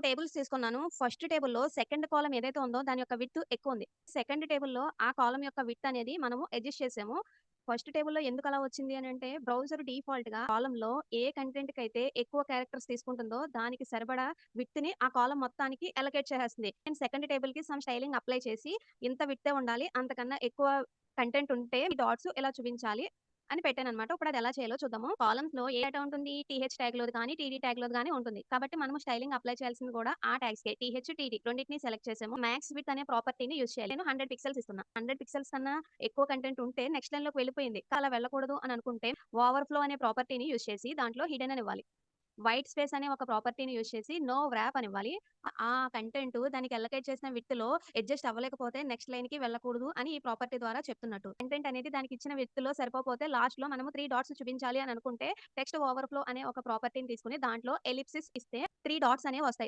Tables తీసుకున్నాను. First టేబుల్‌లో second column ఏదైతే ఉందో దాని యొక్క విడ్త్ ఎక్కువుంది. సెకండ్ టేబుల్‌లో ఆ కాలమ్ యొక్క విడ్త్ అనేది మనము అడ్జస్ట్ చేసాము. ఫస్ట్ టేబుల్‌లో ఎందుకలా వచ్చింది అనంటే బ్రౌజర్ డిఫాల్ట్‌గా కాలమ్‌లో ఏ కంటెంట్‌కైతే ఎక్కువ క్యారెక్టర్స్ తీసుకుంటుందో దానికి సరిపడా విడ్త్‌ని ఆ కాలమ్ మొత్తానికి అలొకేట్ చేసేస్తుంది. నేను సెకండ్ టేబుల్‌కి సమ్ స్టైలింగ్ అప్లై చేసి ఇంత విడ్తే ఉండాలి. అంతకన్నా ఎక్కువ కంటెంట్ ఉంటే ఈ డాట్స్ ఇలా చూపించాలి అని పెట్టాననమాట. ఇప్పుడు అది ఎలా చేయాలో చూద్దాము. కాలమ్స్‌లో ఏ డేటా ఉంటుంది? టీహెచ్ ట్యాగ్‌లోది కానీ, టీడీ ట్యాగ్‌లోది గాని ఉంటుంది. కాబట్టి మనము స్టైలింగ్ అప్లై చేయాల్సింది కూడా ఆ ట్యాగ్స్‌కే. టీహెచ్, టీడీ రెండిటిని సెలెక్ట్ చేసాము. మాక్స్ విడ్త్ అనే ప్రాపర్టీని యూజ్ చేయాలి. నేను 100 పిక్సెల్స్ ఇస్తున్నా. 100 పిక్సెల్స్ కన్నా ఎక్కువ కంటెంట్ ఉంటే నెక్స్ట్ లైన్‌లోకి వెళ్ళిపోయింది. అలా వెళ్ళకూడదు అని అనుకుంటే ఓవర్‌ఫ్లో అనే ప్రాపర్టీని యూజ్ చేసి దాంట్లో హిడెన్ అని ఇవ్వాలి. వైట్ స్పేస్ అనే ఒక ప్రాపర్టీని యూజ్ చేసి నో వ్రాప్ అనివ్వాలి. ఆ కంటెంట్ దానికి అలొకేట్ చేసిన విడ్త్‌లో అడ్జస్ట్ అవ్వలేకపోతే నెక్స్ట్ లైన్‌కి వెళ్ళకూడదు అని ఈ ప్రాపర్టీ ద్వారా చెప్తున్నట్టు. కంటెంట్ అనేది దానికి ఇచ్చిన విడ్త్‌లో సరిపోకపోతే లాస్ట్‌లో మనము 3 డాట్స్ చూపించాలి అని అనుకుంటే టెక్స్ట్ ఓవర్‌ఫ్లో అనే ఒక ప్రాపర్టీని తీసుకొని దాంట్లో ఎలిప్సిస్ ఇస్తే 3 డాట్స్ అనేవి వస్తాయి.